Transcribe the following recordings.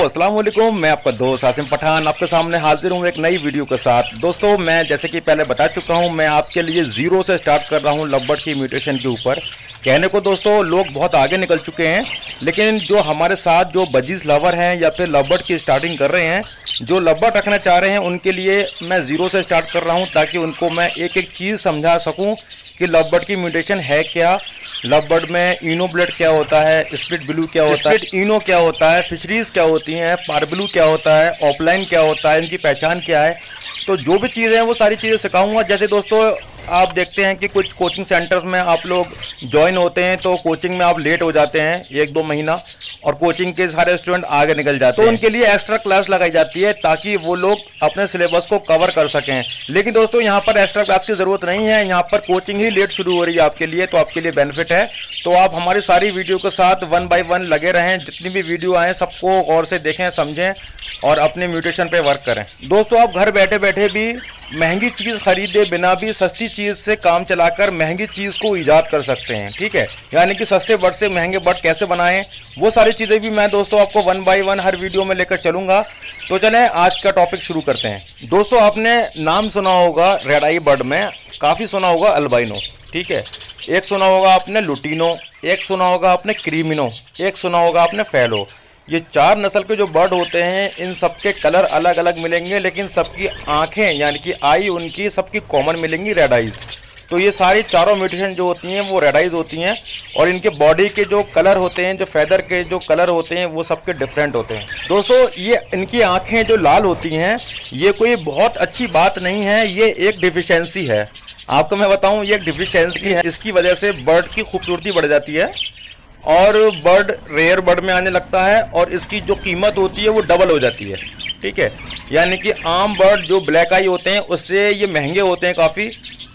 अस्सलाम वालेकुम, मैं आपका दोस्त आसिम पठान आपके सामने हाजिर हूँ एक नई वीडियो के साथ। दोस्तों मैं जैसे कि पहले बता चुका हूँ, मैं आपके लिए ज़ीरो से स्टार्ट कर रहा हूँ लवबर्ड की म्यूटेशन के ऊपर। कहने को दोस्तों लोग बहुत आगे निकल चुके हैं, लेकिन जो हमारे साथ जो बजीज लवर हैं या फिर लवबर्ड की स्टार्टिंग कर रहे हैं, जो लवबर्ड रखना चाह रहे हैं, उनके लिए मैं ज़ीरो से स्टार्ट कर रहा हूँ ताकि उनको मैं एक एक चीज़ समझा सकूँ कि लवबर्ड की म्यूटेशन है क्या, लवबर्ड में इनो ब्लड क्या होता है, स्प्लिट ब्लू क्या होता है, इनो क्या होता है, फिशरीज क्या होती हैं, पारब्लू क्या होता है, ऑफलाइन क्या होता है, इनकी पहचान क्या है। तो जो भी चीज़ें हैं वो सारी चीज़ें सिखाऊंगा। जैसे दोस्तों आप देखते हैं कि कुछ कोचिंग सेंटर्स में आप लोग ज्वाइन होते हैं तो कोचिंग में आप लेट हो जाते हैं 1-2 महीना, और कोचिंग के सारे स्टूडेंट आगे निकल जाते हैं। तो उनके लिए एक्स्ट्रा क्लास लगाई जाती है ताकि वो लोग अपने सिलेबस को कवर कर सकें। लेकिन दोस्तों यहाँ पर एक्स्ट्रा क्लास की ज़रूरत नहीं है, यहाँ पर कोचिंग ही लेट शुरू हो रही है आपके लिए, तो आपके लिए बेनिफिट है। तो आप हमारी सारी वीडियो के साथ 1 बाय 1 लगे रहें, जितनी भी वीडियो आए सबको गौर से देखें, समझें और अपने म्यूटेशन पे वर्क करें। दोस्तों आप घर बैठे बैठे भी महंगी चीज़ खरीदे बिना भी सस्ती चीज़ से काम चलाकर महंगी चीज़ को ईजाद कर सकते हैं। ठीक है, यानी कि सस्ते बर्ड से महंगे बर्ड कैसे बनाएं, वो सारी चीज़ें भी मैं दोस्तों आपको 1 बाय 1 हर वीडियो में लेकर चलूँगा। तो चलें आज का टॉपिक शुरू करते हैं। दोस्तों आपने नाम सुना होगा रेड आई बर्ड में, काफ़ी सुना होगा अल्बाइनो, ठीक है, एक सुना होगा आपने लुटीनो, एक सुना होगा आपने क्रीमिनो, एक सुना होगा आपने फैलो। ये 4 नस्ल के जो बर्ड होते हैं, इन सब के कलर अलग अलग मिलेंगे, लेकिन सबकी आंखें यानी कि आई उनकी सबकी कॉमन मिलेंगी, रेड आइज़। तो ये सारी चारों म्यूटेशन जो होती हैं वो रेड आइज़ होती हैं, और इनके बॉडी के जो कलर होते हैं, जो फैदर के जो कलर होते हैं, वो सबके डिफरेंट होते हैं। दोस्तों ये इनकी आंखें जो लाल होती हैं, ये कोई बहुत अच्छी बात नहीं है, ये एक डिफिशेंसी है। आपको मैं बताऊँ, ये एक डिफिशेंसी है। इसकी वजह से बर्ड की खूबसूरती बढ़ जाती है और बर्ड रेयर बर्ड में आने लगता है, और इसकी जो कीमत होती है वो डबल हो जाती है। ठीक है, यानी कि आम बर्ड जो ब्लैक आई होते हैं उससे ये महंगे होते हैं काफ़ी,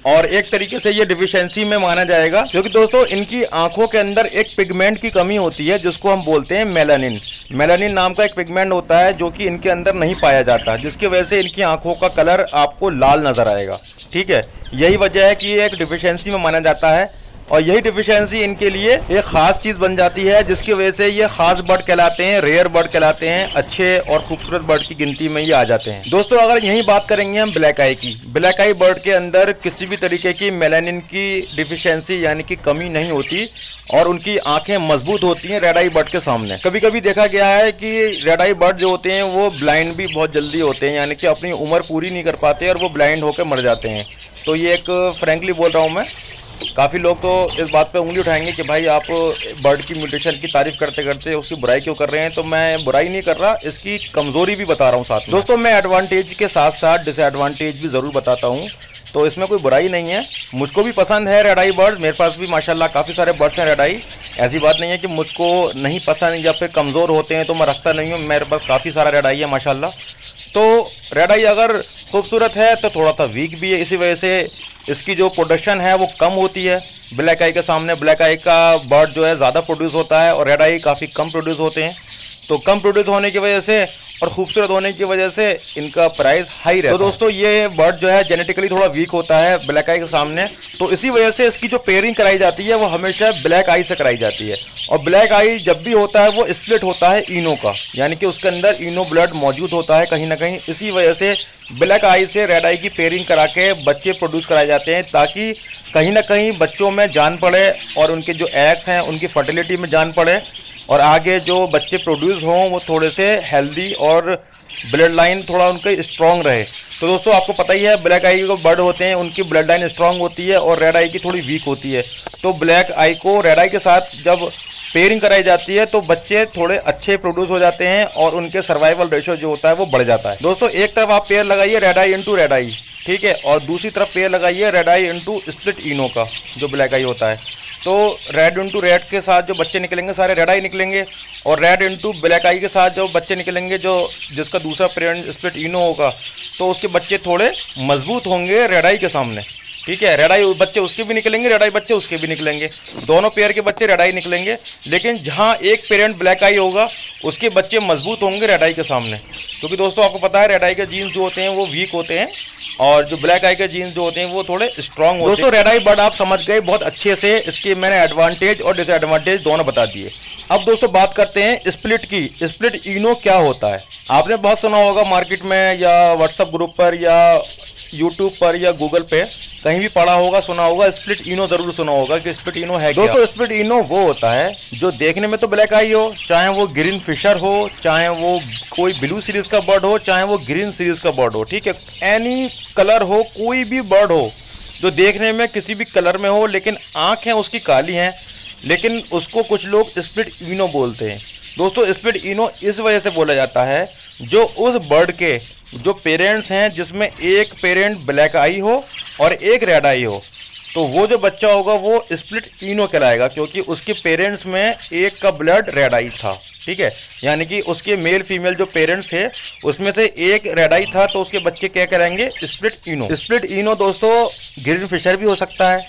और एक तरीके से ये डिफिशेंसी में माना जाएगा, क्योंकि दोस्तों इनकी आंखों के अंदर एक पिगमेंट की कमी होती है जिसको हम बोलते हैं मेलानिन। मेलानिन नाम का एक पिगमेंट होता है जो कि इनके अंदर नहीं पाया जाता, जिसकी वजह से इनकी आंखों का कलर आपको लाल नज़र आएगा। ठीक है, यही वजह है कि ये एक डिफिशेंसी में माना जाता है, और यही डिफिशेंसी इनके लिए एक ख़ास चीज़ बन जाती है, जिसकी वजह से ये ख़ास बर्ड कहलाते हैं, रेयर बर्ड कहलाते हैं, अच्छे और खूबसूरत बर्ड की गिनती में ये आ जाते हैं। दोस्तों अगर यही बात करेंगे हम ब्लैक आई की, ब्लैक आई बर्ड के अंदर किसी भी तरीके की मेलानिन की डिफिशेंसी यानी कि कमी नहीं होती, और उनकी आंखें मजबूत होती हैं रेड आई बर्ड के सामने। कभी कभी देखा गया है कि रेड आई बर्ड जो होते हैं वो ब्लाइंड भी बहुत जल्दी होते हैं, यानी कि अपनी उम्र पूरी नहीं कर पाते और वो ब्लाइंड होकर मर जाते हैं। तो ये एक फ्रेंकली बोल रहा हूँ मैं, काफ़ी लोग तो इस बात पे उंगली उठाएंगे कि भाई आप बर्ड की म्यूटेशन की तारीफ करते करते उसकी बुराई क्यों कर रहे हैं। तो मैं बुराई नहीं कर रहा, इसकी कमज़ोरी भी बता रहा हूँ साथ में। दोस्तों मैं एडवांटेज के साथ साथ डिसएडवांटेज भी ज़रूर बताता हूँ, तो इसमें कोई बुराई नहीं है। मुझको भी पसंद है रेड आई बर्ड्स, मेरे पास भी माशाल्लाह काफ़ी सारे बर्ड्स हैं रेड आई। ऐसी बात नहीं है कि मुझको नहीं पसंद या फिर कमज़ोर होते हैं तो मैं रखता नहीं हूँ, मेरे पास काफ़ी सारा रेड आई है माशाल्लाह। तो रेड आई अगर खूबसूरत है तो थोड़ा सा वीक भी है, इसी वजह से इसकी जो प्रोडक्शन है वो कम होती है ब्लैक आई के सामने। ब्लैक आई का बर्ड जो है ज़्यादा प्रोड्यूस होता है और रेड आई काफ़ी कम प्रोड्यूस होते हैं। तो कम प्रोड्यूस होने की वजह से और खूबसूरत होने की वजह से इनका प्राइस हाई रहता है। तो दोस्तों ये बर्ड जो है जेनेटिकली थोड़ा वीक होता है ब्लैक आई के सामने, तो इसी वजह से इसकी जो पेयरिंग कराई जाती है वो हमेशा ब्लैक आई से कराई जाती है। और ब्लैक आई जब भी होता है वो स्प्लिट होता है इनो का, यानी कि उसके अंदर इनो ब्लड मौजूद होता है कहीं ना कहीं। इसी वजह से ब्लैक आई से रेड आई की पेयरिंग करा के बच्चे प्रोड्यूस कराए जाते हैं, ताकि कहीं ना कहीं बच्चों में जान पड़े और उनके जो एग्स हैं उनकी फर्टिलिटी में जान पड़े, और आगे जो बच्चे प्रोड्यूस हों वो थोड़े से हेल्दी और ब्लड लाइन थोड़ा उनका स्ट्रॉन्ग रहे। तो दोस्तों आपको पता ही है ब्लैक आई जो बर्ड होते हैं उनकी ब्लड लाइन स्ट्रॉन्ग होती है और रेड आई की थोड़ी वीक होती है। तो ब्लैक आई को रेड आई के साथ जब पेयरिंग कराई जाती है तो बच्चे थोड़े अच्छे प्रोड्यूस हो जाते हैं और उनके सर्वाइवल रेशियो जो होता है वो बढ़ जाता है। दोस्तों एक तरफ आप पेयर लगाइए रेड आई इंटू रेड आई, ठीक है, और दूसरी तरफ पेयर लगाइए रेड आई इंटू स्प्लिट इनो का जो ब्लैक आई होता है। तो रेड इंटू रेड के साथ जो बच्चे निकलेंगे सारे रेड आई निकलेंगे, और रेड इंटू ब्लैक आई के साथ जो बच्चे निकलेंगे जो जिसका दूसरा पेरेंट स्प्लिट इनो होगा, तो उसके बच्चे थोड़े मजबूत होंगे रेड आई के सामने। ठीक है, रेड आई बच्चे उसके भी निकलेंगे, रेड आई बच्चे उसके भी निकलेंगे, दोनों पेयर के बच्चे रेड आई निकलेंगे। लेकिन जहाँ एक पेरेंट ब्लैक आई होगा उसके बच्चे मजबूत होंगे रेड आई के सामने, क्योंकि दोस्तों आपको पता है रेड आई के जीन्स जो होते हैं वो वीक होते हैं और जो ब्लैक आई के जीन्स जो होते हैं वो थोड़े स्ट्रांग होते हैं। दोस्तों रेड आई बर्ड आप समझ गए बहुत अच्छे से, इसके मैंने एडवांटेज और डिसएडवांटेज दोनों बता दिए। अब दोस्तों बात करते हैं स्प्लिट की। स्प्लिट इनो क्या होता है? आपने बहुत सुना होगा मार्केट में या व्हाट्सएप ग्रुप पर या यूट्यूब पर या गूगल पे कहीं भी पढ़ा होगा, सुना होगा, स्प्लिट इनो जरूर सुना होगा कि स्प्लिट इनो है क्या। दोस्तों स्प्लिट इनो वो होता है जो देखने में तो ब्लैक आई हो, चाहे वो ग्रीन फिशर हो, चाहे वो कोई ब्लू सीरीज का बर्ड हो, चाहे वो ग्रीन सीरीज का बर्ड हो, ठीक है, एनी कलर हो, कोई भी बर्ड हो जो देखने में किसी भी कलर में हो लेकिन आँखें उसकी काली हैं, लेकिन उसको कुछ लोग स्प्लिट इनो बोलते हैं। दोस्तों स्प्लिट इनो इस वजह से बोला जाता है जो उस बर्ड के जो पेरेंट्स हैं जिसमें एक पेरेंट ब्लैक आई हो और एक रेड आई हो, तो वो जो बच्चा होगा वो स्प्लिट इनो कहलाएगा, क्योंकि उसके पेरेंट्स में एक का ब्लड रेड आई था, ठीक है, यानी कि उसके मेल फीमेल जो पेरेंट्स थे उसमें से एक रेड आई था, तो उसके बच्चे क्या कहलाएंगे? स्प्लिट इनो। स्प्लिट इनो दोस्तों ग्रीन फिशर भी हो सकता है,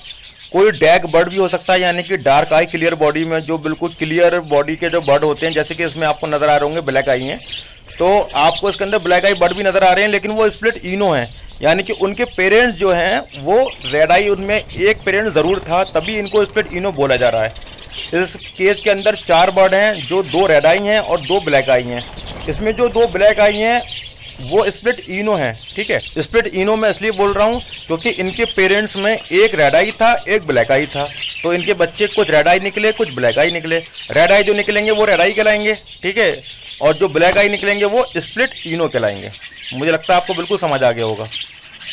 कोई डैग बर्ड भी हो सकता है, यानी कि डार्क आई क्लियर बॉडी में जो बिल्कुल क्लियर बॉडी के जो बर्ड होते हैं, जैसे कि इसमें आपको नजर आ रहे होंगे ब्लैक आई हैं, तो आपको इसके अंदर ब्लैक आई बर्ड भी नजर आ रहे हैं, लेकिन वो स्प्लिट इनो है, यानी कि उनके पेरेंट्स जो हैं वो रेड आई, उनमें एक पेरेंट ज़रूर था, तभी इनको स्प्लिट इनो बोला जा रहा है। इस केस के अंदर 4 बर्ड हैं, जो 2 रेड आई हैं और 2 ब्लैक आई हैं। इसमें जो 2 ब्लैक आई हैं वो स्प्लिट इनो है, ठीक है। स्प्लिट इनो मैं इसलिए बोल रहा हूँ क्योंकि इनके पेरेंट्स में एक रेड आई था, एक ब्लैक आई था, तो इनके बच्चे कुछ रेड आई निकले, कुछ ब्लैक आई निकले। रेड आई जो निकलेंगे वो रेड आई कहलाएंगे, ठीक है, और जो ब्लैक आई निकलेंगे वो स्प्लिट इनो कहलाएंगे। मुझे लगता है आपको बिल्कुल समझ आ गया होगा।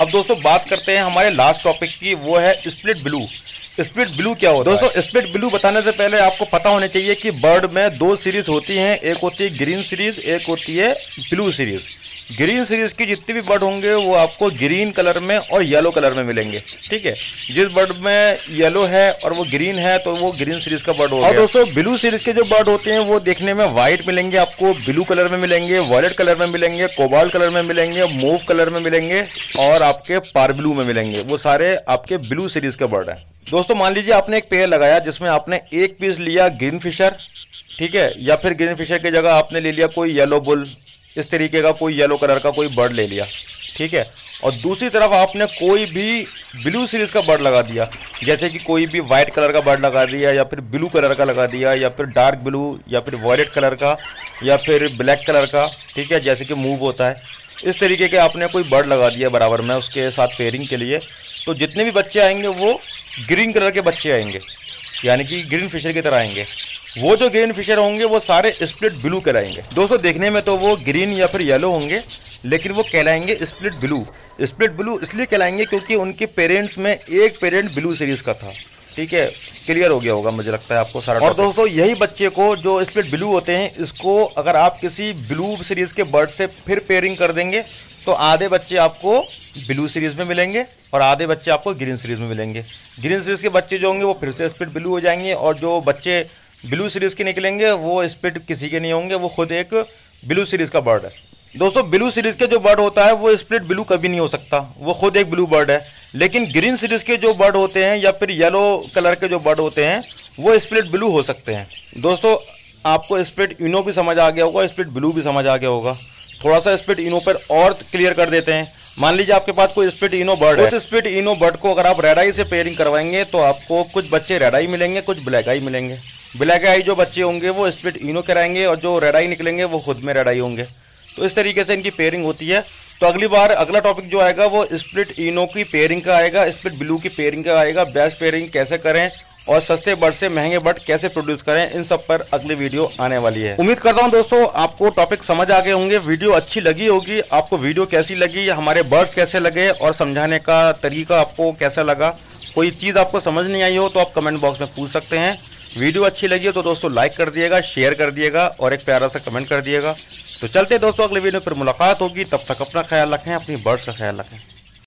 अब दोस्तों बात करते हैं हमारे लास्ट टॉपिक की, वो है स्प्लिट ब्लू। स्प्लिट ब्लू क्या होता है? दोस्तों स्प्लिट ब्लू बताने से पहले आपको पता होना चाहिए कि बर्ड में 2 सीरीज होती हैं, एक होती है ग्रीन सीरीज, एक होती है ब्लू सीरीज। ग्रीन सीरीज की जितने भी बर्ड होंगे वो आपको ग्रीन कलर में और येलो कलर में मिलेंगे, ठीक है। जिस बर्ड में येलो है और वो ग्रीन है तो वो ग्रीन सीरीज का बर्ड होगा। और दोस्तों ब्लू सीरीज के जो बर्ड होते हैं वो देखने में व्हाइट मिलेंगे, आपको ब्लू कलर में मिलेंगे, वॉयलेट कलर में मिलेंगे, कोबाल्ट कलर में मिलेंगे, मूव कलर में मिलेंगे और आपके पार ब्लू में मिलेंगे। वो सारे आपके ब्लू सीरीज का बर्ड है। दोस्तों मान लीजिए आपने एक पेयर लगाया जिसमें आपने एक पीस लिया ग्रीन फिशर, ठीक है, या फिर ग्रीन फिशर की जगह आपने ले लिया कोई येलो बुल, इस तरीके का कोई येलो कलर का कोई बर्ड ले लिया, ठीक है, और दूसरी तरफ आपने कोई भी ब्लू सीरीज का बर्ड लगा दिया, जैसे कि कोई भी वाइट कलर का बर्ड लगा दिया या फिर ब्लू कलर का लगा दिया या फिर डार्क ब्लू या फिर वॉयलेट कलर का या फिर ब्लैक कलर का, ठीक है, जैसे कि मूव होता है, इस तरीके के आपने कोई बर्ड लगा दिया बराबर में उसके साथ पेयरिंग के लिए, तो जितने भी बच्चे आएंगे वो ग्रीन कलर के बच्चे आएंगे, यानी कि ग्रीन फिशर की तरह आएंगे। वो जो ग्रीन फिशर होंगे वो सारे स्प्लिट ब्लू कहलाएंगे। दोस्तों देखने में तो वो ग्रीन या फिर येलो होंगे, लेकिन वो कहलाएंगे स्प्लिट ब्लू। स्प्लिट ब्लू इसलिए कहलाएंगे क्योंकि उनके पेरेंट्स में एक पेरेंट ब्लू सीरीज का था, ठीक है, क्लियर हो गया होगा मुझे लगता है आपको सारा। और दोस्तों यही बच्चे को जो स्प्लिट ब्लू होते हैं, इसको अगर आप किसी ब्लू सीरीज के बर्ड से फिर पेयरिंग कर देंगे तो आधे बच्चे आपको ब्लू सीरीज में मिलेंगे और आधे बच्चे आपको ग्रीन सीरीज में मिलेंगे। ग्रीन सीरीज के बच्चे जो होंगे वो फिर से स्प्लिट ब्लू हो जाएंगे और जो बच्चे ब्लू सीरीज के निकलेंगे वो स्प्लिट किसी के नहीं होंगे, वो खुद एक ब्लू सीरीज का बर्ड है। दोस्तों ब्लू सीरीज के जो बर्ड होता है वो स्प्लिट ब्लू कभी नहीं हो सकता, वो खुद एक ब्लू बर्ड है। लेकिन ग्रीन सीरीज के जो बर्ड होते हैं या फिर येलो कलर के जो बर्ड होते हैं वो स्प्लिट ब्लू हो सकते हैं। दोस्तों आपको स्प्लिट इनो भी समझ आ गया होगा, स्प्लिट ब्लू भी समझ आ गया होगा। थोड़ा सा स्प्लिट इनो पर और क्लियर कर देते हैं। मान लीजिए आपके पास कोई स्प्लिट इनो बर्ड है, उस स्प्लिट इनो बर्ड को अगर आप रेड आई से पेयरिंग करवाएंगे तो आपको कुछ बच्चे रेड आई मिलेंगे, कुछ ब्लैक आई मिलेंगे। ब्लैक आई जो बच्चे होंगे वो स्प्लिट इनो कराएंगे और जो रेड आई निकलेंगे वो खुद में रेड आई होंगे। तो इस तरीके से इनकी पेयरिंग होती है। तो अगली बार अगला टॉपिक जो आएगा वो स्प्लिट इनो की पेयरिंग का आएगा, स्प्लिट ब्लू की पेयरिंग का आएगा, बेस्ट पेयरिंग कैसे करें और सस्ते बर्ड से महंगे बर्ड कैसे प्रोड्यूस करें, इन सब पर अगली वीडियो आने वाली है। उम्मीद करता हूं दोस्तों आपको टॉपिक समझ आ गए होंगे, वीडियो अच्छी लगी होगी। आपको वीडियो कैसी लगी, हमारे बर्ड्स कैसे लगे और समझाने का तरीका आपको कैसा लगा, कोई चीज़ आपको समझ नहीं आई हो तो आप कमेंट बॉक्स में पूछ सकते हैं। वीडियो अच्छी लगी हो तो दोस्तों लाइक कर दिएगा, शेयर कर दिएगा और एक प्यारा सा कमेंट कर दिएगा। तो चलते दोस्तों अगले वीडियो पर मुलाकात होगी, तब तक अपना ख्याल रखें, अपनी बर्ड्स का ख्याल रखें।